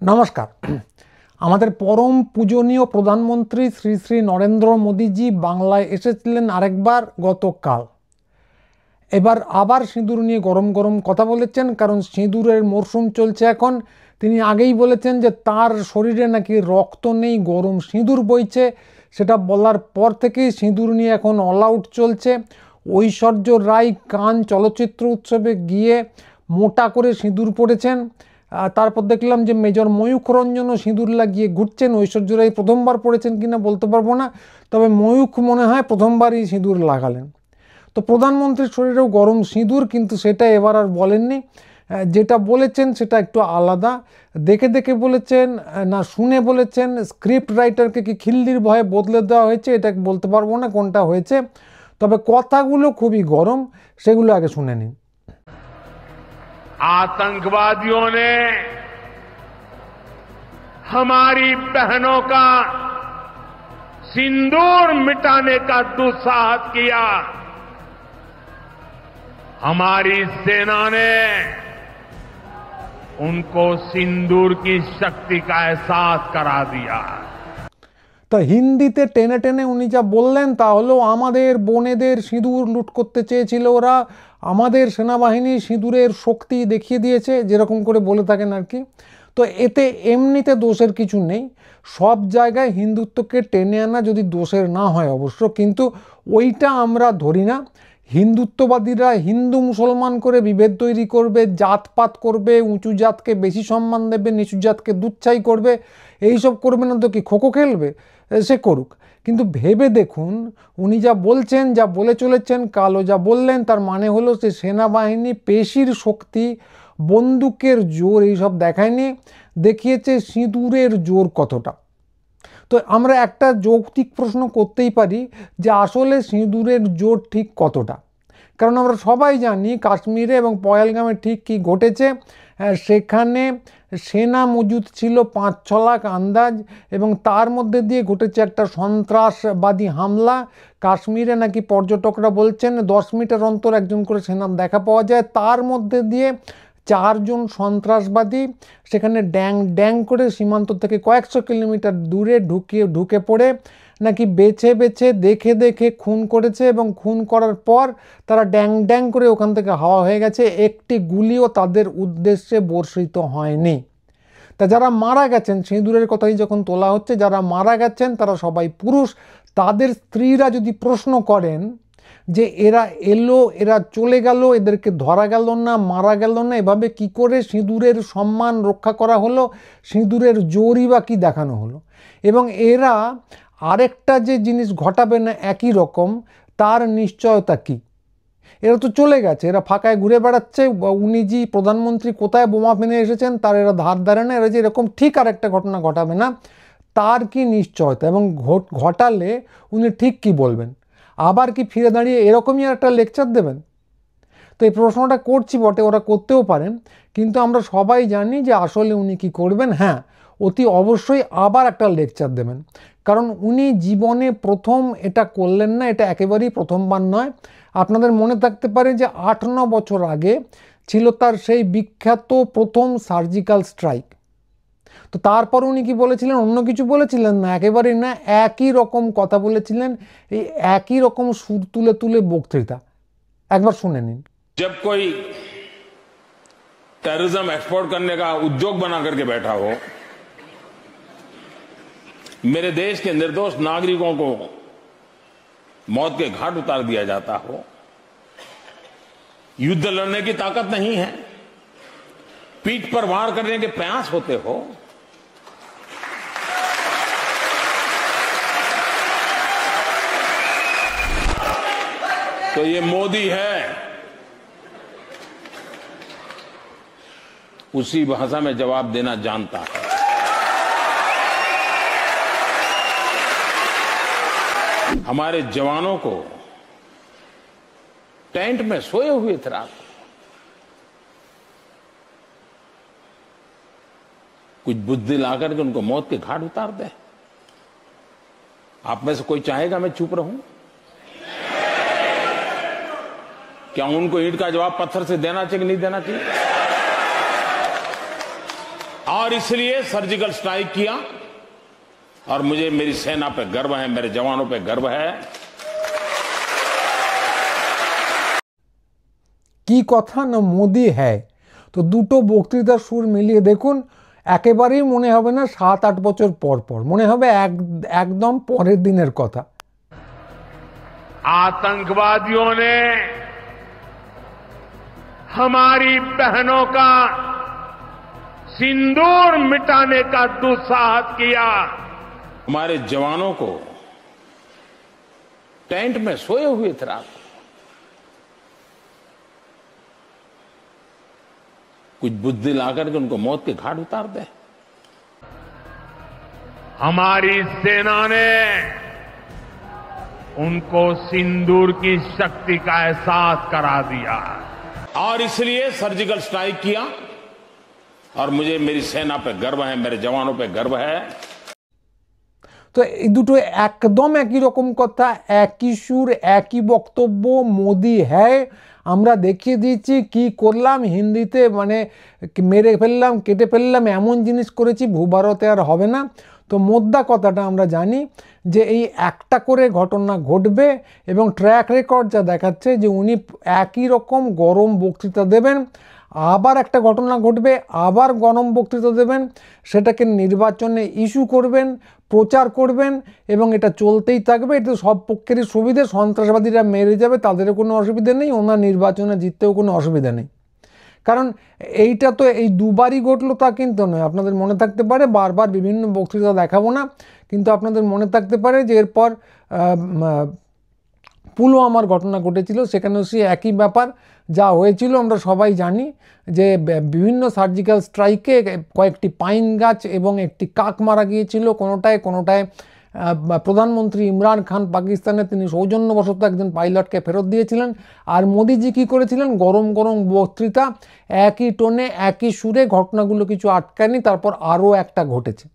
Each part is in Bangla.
নমস্কার। আমাদের পরম পূজনীয় প্রধানমন্ত্রী শ্রী শ্রী নরেন্দ্র মোদীজি বাংলায় এসেছিলেন আরেকবার গতকাল। এবার আবার সিঁদুর নিয়ে গরম গরম কথা বলেছেন, কারণ সিঁদুরের মরশুম চলছে এখন। তিনি আগেই বলেছেন যে তার শরীরে নাকি রক্ত নেই, গরম সিঁদুর বইছে। সেটা বলার পর থেকেই সিঁদুর নিয়ে এখন অল আউট চলছে। ঐশ্বর্য রায় কান চলচ্চিত্র উৎসবে গিয়ে মোটা করে সিঁদুর পড়েছেন। তারপর দেখলাম যে মেজর ময়ূখ রঞ্জনও সিঁদুর লাগিয়ে ঘুরছেন। ঐশ্বর্য রায় প্রথমবার পড়েছেন কিনা বলতে পারবো না, তবে ময়ূখ মনে হয় প্রথমবারই সিঁদুর লাগালেন। তো প্রধানমন্ত্রীর শরীরেও গরম সিঁদুর, কিন্তু সেটা এবার আর বলেননি। যেটা বলেছেন সেটা একটু আলাদা। দেখে দেখে বলেছেন না শুনে বলেছেন, স্ক্রিপ্ট রাইটারকে কি খিল্লির ভয়ে বদলে দেওয়া হয়েছে, এটা বলতে পারবো না কোনটা হয়েছে, তবে কথাগুলো খুবই গরম। সেগুলো আগে শুনে নিন। आतंकवादियों ने हमारी बहनों का सिंदूर मिटाने का दुस्साहस किया। हमारी सेना ने उनको सिंदूर की शक्ति का एहसास करा दिया। তো হিন্দিতে টেনে টেনে উনি যা বললেন তা হলো, আমাদের বোনেদের সিঁদুর লুট করতে চেয়েছিল ওরা, আমাদের সেনাবাহিনী সিঁদুরের শক্তি দেখিয়ে দিয়েছে, যেরকম করে বলে থাকেন আর কি। তো এতে এমনিতে দোষের কিছু নেই। সব জায়গায় হিন্দুত্বকে টেনে আনা যদি দোষের না হয় অবশ্য, কিন্তু ওইটা আমরা ধরি না। হিন্দুত্ববাদীরা হিন্দু মুসলমান করে বিভেদ তৈরি করবে, জাতপাত করবে, উঁচু জাতকে বেশি সম্মান দেবে, নিচু জাতকে দুচ্ছাই করবে, এইসব করবে না তো কি খোখো খেলবে? সে করুক, কিন্তু ভেবে দেখুন উনি যা বলছেন, যা বলে চলেছেন, কালও যা বললেন, তার মানে হলো যে সেনাবাহিনী পেশির শক্তি, বন্দুকের জোর এইসব দেখায়নি, দেখিয়েছে সিঁদুরের জোর কতটা। তো আমরা একটা যৌক্তিক প্রশ্ন করতেই পারি যে আসলে সিঁদুরের জোর ঠিক কতটা, কারণ আমরা সবাই জানি কাশ্মীরে এবং পহেলগামে ঠিক কী ঘটেছে। সেখানে সেনা মজুদ ছিল 5-6 লাখ আন্দাজ, এবং তার মধ্যে দিয়ে ঘটেছে একটা সন্ত্রাসবাদী হামলা। কাশ্মীরে নাকি পর্যটকরা বলছেন 10 মিটার অন্তর একজন করে সেনার দেখা পাওয়া যায়। তার মধ্যে দিয়ে 4 জন সন্ত্রাসবাদী সেখানে ড্যাং ড্যাং করে সীমান্ত থেকে কয়েকশো কিলোমিটার দূরে ঢুকে পড়ে নাকি বেছে বেছে দেখে দেখে খুন করেছে, এবং খুন করার পর তারা ড্যাং ড্যাং করে ওখান থেকে হাওয়া হয়ে গেছে। একটি গুলিও তাদের উদ্দেশ্যে বর্ষিত হয়নি। তা যারা মারা গেছেন, সিঁদুরের কথাই যখন তোলা হচ্ছে, যারা মারা গেছেন তারা সবাই পুরুষ। তাদের স্ত্রীরা যদি প্রশ্ন করেন যে এরা এলো, এরা চলে গেল, এদেরকে ধরা গেল না, মারা গেল না, এভাবে কি করে সিঁদুরের সম্মান রক্ষা করা হলো, সিঁদুরের জোরই বা কী দেখানো হলো, এবং এরা আরেকটা যে জিনিস ঘটাবে না একই রকম, তার নিশ্চয়তা কি? এরা তো চলে গেছে, এরা ফাঁকায় ঘুরে বেড়াচ্ছে। উনি জি প্রধানমন্ত্রী কোথায় বোমা ফেলে এসেছেন তার এরা ধার ধারে না। এরা যে এরকম ঠিক আরেকটা ঘটনা ঘটাবে না, তার কি নিশ্চয়তা? এবং ঘটালে উনি ঠিক কি বলবেন? আবার কি ফিরে দাঁড়িয়ে এরকমই একটা লেকচার দেবেন? তো এই প্রশ্নটা করছি বটে, ওরা করতেও পারেন, কিন্তু আমরা সবাই জানি যে আসলে উনি কি করবেন। হ্যাঁ, অতি অবশ্যই আবার একটা লেকচার দেবেন, কারণ উনি জীবনে প্রথম এটা করলেন না, এটা একেবারেই প্রথমবার নয়। আপনাদের মনে থাকতে পারে যে 8-9 বছর আগে ছিল তার সেই বিখ্যাত প্রথম সার্জিক্যাল স্ট্রাইক। তো তারপর উনি কি বলেছিলেন? অন্য কিছু বলেছিলেন না, একেবারেই না, একই রকম কথা বলেছিলেন, এই একই রকম সুর তুলে তুলে বক্তৃতা। একবার শুনে নিন। जब कोई टेररिज्म एक्सपोर्ट करने का उद्योग बना करके बैठा हो, मेरे देश के निर्दोष नागरिकों को मौत के घाट उतार दिया जाता हो, युद्ध लड़ने की ताकत नहीं है, पीठ पर वार करने के प्रयास होते हो, तो ये मोदी है, उसी भाषा में जवाब देना जानता है। हमारे जवानों को टेंट में सोए हुए थे रात को, कुछ बुद्धि लाकर के उनको मौत के घाट उतार दे। आप में से कोई चाहेगा मैं चुप रहूं? क्या उनको ईंट का जवाब पत्थर से देना चाहिए कि नहीं देना चाहिए? और इसलिए सर्जिकल स्ट्राइक किया और मुझे मेरी सेना पे गर्व है, मेरे जवानों पे गर्व है। কি কথা না মোদি হ্যায়, তো দুটো বক্তৃতার সুর মিলিয়ে দেখুন, একেবারেই মনে হবে না 7-8 বছর পর পর, মনে হবে একদম পরের দিনের কথা। आतंकवादियों ने हमारी बहनों का सिंदूर मिटाने का दुस्साहस किया। हमारे जवानों को टेंट में सोए हुए थे रात को, कुछ बुद्धि लाकर के उनको मौत के घाट उतार दे। हमारी सेना ने उनको सिंदूर की शक्ति का एहसास करा दिया और इसलिए सर्जिकल स्ट्राइक किया और मुझे मेरी सेना पे गर्व है, मेरे जवानों पे गर्व है। তো এই দুটো একদম একই রকম কথা, একই সুর, একই বক্তব্য। মোদি হ্যায়, আমরা দেখিয়ে দিয়েছি কি করলাম, হিন্দিতে মানে মেরে ফেললাম, কেটে ফেললাম, এমন জিনিস করেছি ভূভারতে আর হবে না। তো মোদ্দা কথাটা আমরা জানি যে এই একটা করে ঘটনা ঘটবে এবং ট্র্যাক রেকর্ড যা দেখাচ্ছে যে উনি একই রকম গরম বক্তৃতা দেবেন, আবার একটা ঘটনা ঘটবে, আবার গরম বক্তৃতা দেবেন, সেটাকে নির্বাচনে ইস্যু করবেন, প্রচার করবেন এবং এটা চলতেই থাকবে। এটা সব পক্ষেরই সুবিধে, সন্ত্রাসবাদীরা মেরে যাবে, তাদেরও কোনো অসুবিধা নেই, ওনার নির্বাচনে জিততেও কোনো অসুবিধা নেই। কারণ এইটা তো এই দুবারই ঘটলো তা কিন্তু নয়। আপনাদের মনে থাকতে পারে, বারবার বিভিন্ন বক্তৃতা দেখাবো না, কিন্তু আপনাদের মনে থাকতে পারে যে এরপর পুলওয়ামার ঘটনা ঘটেছিল, সেখানেও সে একই ব্যাপার যা হয়েছিল আমরা সবাই জানি, যে বিভিন্ন সার্জিক্যাল স্ট্রাইকে কয়েকটি পাইন গাছ এবং একটি কাক মারা গিয়েছিল। কোনোটায় প্রধানমন্ত্রী ইমরান খান পাকিস্তানে তিনি সৌজন্যবশত একজন পাইলটকে ফেরত দিয়েছিলেন। আর মোদিজি কী করেছিলেন, গরম গরম বক্তৃতা, একই টোনে একই সুরে, ঘটনাগুলো কিছু আটকায়নি, তারপর আরও একটা ঘটেছে।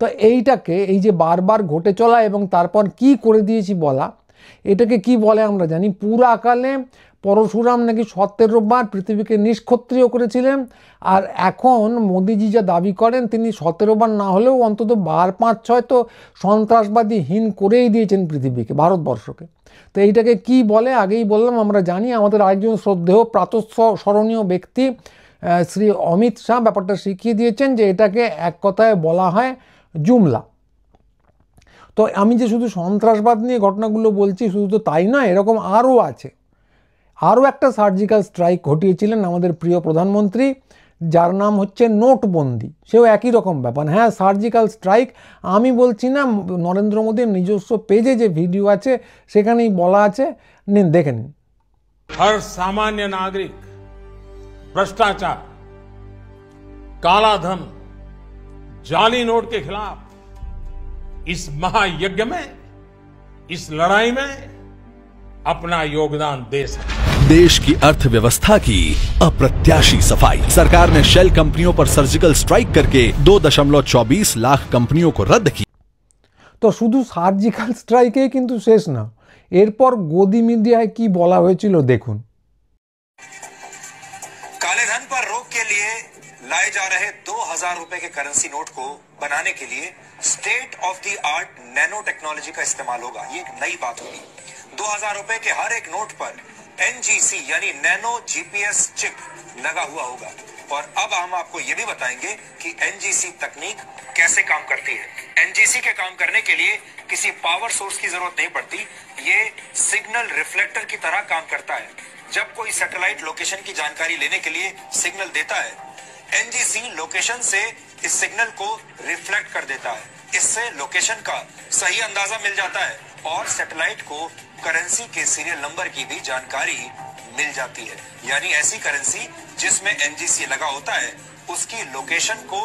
তো এইটাকে, এই যে বারবার ঘটে চলা এবং তারপর কি করে দিয়েছি বলা, এটাকে কি বলে আমরা জানি। পুরাকালে পরশুরাম নাকি 17 বার পৃথিবীকে নিষ্ক্ষত্রিয় করেছিলেন, আর এখন মোদিজি যা দাবি করেন তিনি 17 বার না হলেও অন্তত 5-6 তো সন্ত্রাসবাদীহীন করেই দিয়েছেন পৃথিবীকে, ভারতবর্ষকে। তো এইটাকে কি বলে আগেই বললাম, আমরা জানি। আমাদের আরেকজন শ্রদ্ধেয় প্রাতঃস্মরণীয় ব্যক্তি শ্রী অমিত শাহ ব্যাপারটা শিখিয়ে দিয়েছেন যে এটাকে এক কথায় বলা হয় জুমলা। তো আমি যে শুধু সন্ত্রাসবাদ নিয়ে ঘটনাগুলো বলছি শুধু তো তাই নয়, এরকম আরও আছে। আরও একটা সার্জিক্যাল স্ট্রাইক ঘটিয়েছিলেন আমাদের প্রিয় প্রধানমন্ত্রী, যার নাম হচ্ছে নোটবন্দি। সেও একই রকম ব্যাপার। হ্যাঁ, সার্জিক্যাল স্ট্রাইক আমি বলছি না, নরেন্দ্র মোদীর নিজস্ব পেজে যে ভিডিও আছে সেখানেই বলা আছে, নিন দেখে নিন। हर सामान्य नागरिक भ्रष्टाचार, काला धन, जाली नोट के खिलाफ इस महायज्ञ में, इस लड़ाई में अपना योगदान दे सकते। देश की अर्थव्यवस्था की अप्रत्याशी सफाई। सरकार ने शेल कंपनियों पर सर्जिकल स्ट्राइक करके 2.24 लाख कंपनियों को रद्द किया। তো শুধু সার্জিক্যাল স্ট্রাইকেই কিন্তু শেষ না, এরপর গদি মিডিয়ায় কি বলা হয়েছিল দেখুন। काले धन पर रोक के लिए लाए जा रहे 2000 रुपए के करेंसी नोट को बनाने के लिए state of the art nano technology का इस्तेमाल होगा। ये एक नई बात होगी। 2000 रुपए के हर एक नोट पर एनजीसी यानी नैनो जीपीएस चिप लगा हुआ होगा। और अब हम आपको ये भी बताएंगे कि एनजीसी तकनीक कैसे काम करती है। एनजीसी के काम करने के लिए किसी पावर सोर्स की जरूरत नहीं पड़ती। ये सिग्नल रिफ्लेक्टर की तरह काम करता है। जब कोई सैटेलाइट लोकेशन की जानकारी लेने के लिए सिग्नल देता है, एनजीसी लोकेशन से इस सिग्नल को रिफ्लेक्ट कर देता है। इससे लोकेशन का सही अंदाजा मिल जाता है और सैटेलाइट को करेंसी के सीरियल नंबर की भी जानकारी मिल जाती है। यानी ऐसी करेंसी जिसमें एनजीसी लगा होता है उसकी लोकेशन को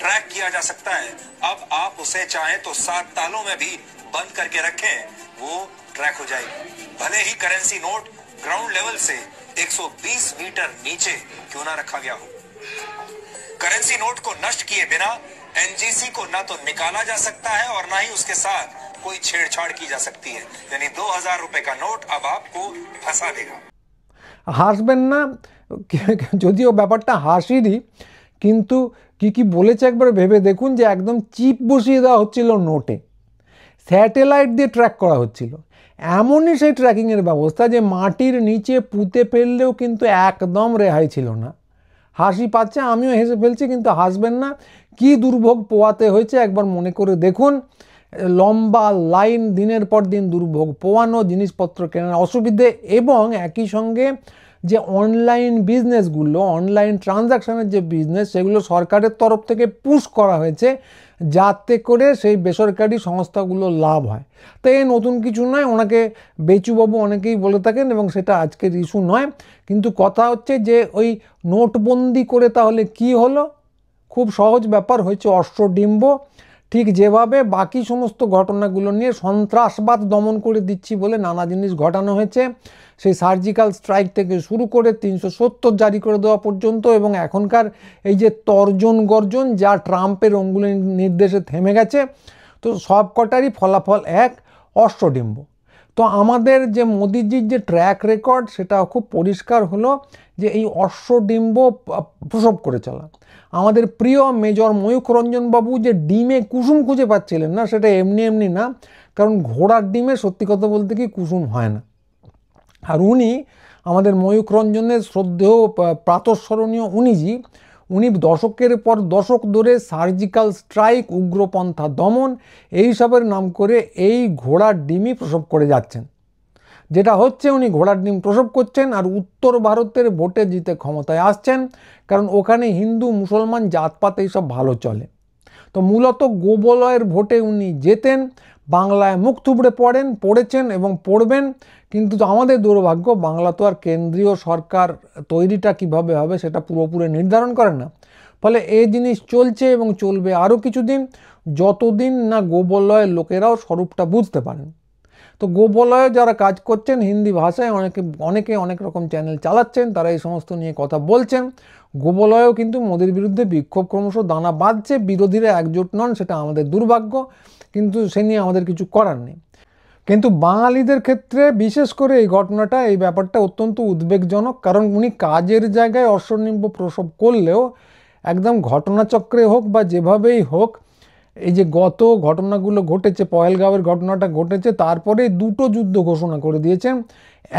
ट्रैक किया जा सकता है। अब आप उसे चाहें तो 7 तालों में भी बंद करके रखें, वो ट्रैक हो जाएगी। भले ही करेंसी नोट ग्राउंड लेवल से 120 मीटर नीचे क्यों ना रखा गया हो। करेंसी नोट को नष्ट किए बिना एनजीसी को ना तो निकाला जा सकता है और ना ही उसके साथ कोई छेड़छाड़ की जा सकती है। यानी 2000 रुपए का नोट अब आपको फंसा देगा। হাসবেন না, যদিও ব্যাপারটা হাসিরই, কিন্তু কি কি বলেছে একবার ভেবে দেখুন, যে একদম চিপ বসিয়ে দেওয়া হচ্ছিল নোটে, স্যাটেলাইট দিয়ে ট্র্যাক করা হচ্ছিল, এমনই সেই ট্র্যাকিংয়ের ব্যবস্থা যে মাটির নিচে পুঁতে ফেললেও কিন্তু একদম রেহাই ছিল না। হাসি পাচ্ছে, আমিও হেসে ফেলছি, কিন্তু হাসবেন না, কি দুর্ভোগ পোয়াতে হয়েছে একবার মনে করে দেখুন। লম্বা লাইন, দিনের পর দিন দুর্ভোগ পোয়ানো, জিনিসপত্র কেনার অসুবিধে, এবং একই সঙ্গে যে অনলাইন বিজনেসগুলো, অনলাইন ট্রানজাকশানের যে বিজনেস, সেগুলো সরকারের তরফ থেকে পুশ করা হয়েছে যাতে করে সেই বেসরকারি সংস্থাগুলো লাভ হয়। তো এই নতুন কিছু নয়, ওনাকে বেচুবাবু অনেকেই বলে থাকেন এবং সেটা আজকের ইস্যু নয়। কিন্তু কথা হচ্ছে যে ওই নোটবন্দি করে তাহলে কি হলো? খুব সহজ ব্যাপার, হয়েছে অষ্টডিম্ব। ঠিক যেভাবে বাকি সমস্ত ঘটনাগুলো নিয়ে সন্ত্রাসবাদ দমন করে দিচ্ছি বলে নানা জিনিস ঘটানো হয়েছে, সেই সার্জিক্যাল স্ট্রাইক থেকে শুরু করে 370 জারি করে দেওয়া পর্যন্ত, এবং এখনকার এই যে তর্জন গর্জন যা ট্রাম্পের অঙ্গুলি নির্দেশে থেমে গেছে, তো সব কটারই ফলাফল এক, অষ্টডিম্ব। তো আমাদের যে মোদিজির যে ট্র্যাক রেকর্ড, সেটা খুব পরিষ্কার হলো যে এই অশ্বডিম্ব প্রসব করে চলা। আমাদের প্রিয় মেজর ময়ূখ রঞ্জন বাবু যে ডিমে কুসুম খুঁজে পাচ্ছিলেন না, সেটা এমনি এমনি না, কারণ ঘোড়ার ডিমে সত্যি কথা বলতে কি কুসুম হয় না। আর উনি আমাদের ময়ূখ রঞ্জনের শ্রদ্ধেয় প্রাতঃস্মরণীয় উনি দশকের পর দশক ধরে সার্জিক্যাল স্ট্রাইক, উগ্রপন্থা দমন এইসবের নাম করে এই ঘোড়ার ডিমই প্রসব করে যাচ্ছেন। যেটা হচ্ছে, উনি ঘোড়ার ডিম প্রসব করছেন আর উত্তর ভারতের ভোটে জিতে ক্ষমতায় আসছেন, কারণ ওখানে হিন্দু মুসলমান জাতপাত এইসব ভালো চলে। তো মূলত গোবলয়ের ভোটে উনি জেতেন, বাংলায় মুখ থুবড়ে পড়েছেন এবং পড়বেন। কিন্তু আমাদের দুর্ভাগ্য, বাংলা তো আর কেন্দ্রীয় সরকার তৈরিটা কিভাবে হবে সেটা পুরোপুরি নির্ধারণ করে না। ফলে এই জিনিস চলছে এবং চলবে আরও কিছুদিন, যতদিন না গোবলয়ের লোকেরাও স্বরূপটা বুঝতে পারেন। তো গোবলয়ে যারা কাজ করছেন হিন্দি ভাষায়, অনেকে অনেক রকম চ্যানেল চালাচ্ছেন, তারা এই সমস্ত নিয়ে কথা বলছেন। গোবলয়েও কিন্তু মোদির বিরুদ্ধে বিক্ষোভ ক্রমশ দানা বাঁধছে, বিরোধীরা একজোট নন, সেটা আমাদের দুর্ভাগ্য, কিন্তু সে নিয়ে আমাদের কিছু করার নেই। কিন্তু বাঙালিদের ক্ষেত্রে বিশেষ করে এই ব্যাপারটা অত্যন্ত উদ্বেগজনক, কারণ উনি কাজের জায়গায় অশ্বডিম্ব প্রসব করলেও একদম ঘটনাচক্রে হোক বা যেভাবেই হোক, এই যে গত ঘটনাগুলো ঘটেছে, পহেলগাঁওয়ের ঘটনাটা ঘটেছে, তারপরে দুটো যুদ্ধ ঘোষণা করে দিয়েছেন।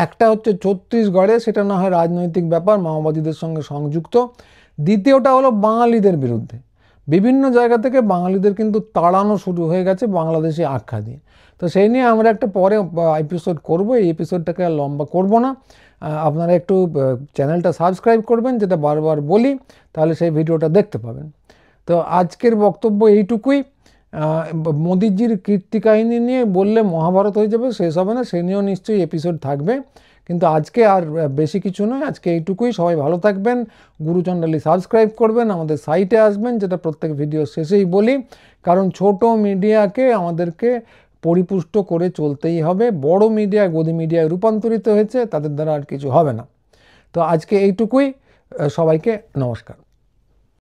একটা হচ্ছে ছত্তিশগড়ে, সেটা না হয় রাজনৈতিক ব্যাপার, মাওবাদীদের সঙ্গে সংযুক্ত। দ্বিতীয়টা হলো বাঙালিদের বিরুদ্ধে, বিভিন্ন জায়গা থেকে বাঙালিদের কিন্তু তাড়ানো শুরু হয়ে গেছে বাংলাদেশি আখ্যা দিয়ে। তো সেই নিয়ে আমরা একটা পরে এপিসোড করব, এই এপিসোডটাকে আর লম্বা করব না। আপনারা একটু চ্যানেলটা সাবস্ক্রাইব করবেন, যেটা বারবার বলি, তাহলে সেই ভিডিওটা দেখতে পাবেন। তো আজকের বক্তব্য এইটুকুই। মোদিজির কীর্তি কাহিনী নিয়ে বললে মহাভারত হয়ে যাবে, শেষ হবে না, সে নিয়েও নিশ্চয়ই এপিসোড থাকবে, কিন্তু আজকে আর বেশি কিছু নয়, আজকে এইটুকুই। সবাই ভালো থাকবেন, গুরুচণ্ডালী সাবস্ক্রাইব করবেন, আমাদের সাইটে আসবেন, যেটা প্রত্যেক ভিডিও শেষেই বলি, কারণ ছোট মিডিয়াকে আমাদেরকে পরিপুষ্ট করে চলতেই হবে। বড় মিডিয়া গদি মিডিয়ায় রূপান্তরিত হয়েছে, তাদের দ্বারা আর কিছু হবে না। তো আজকে এইটুকুই, সবাইকে নমস্কার।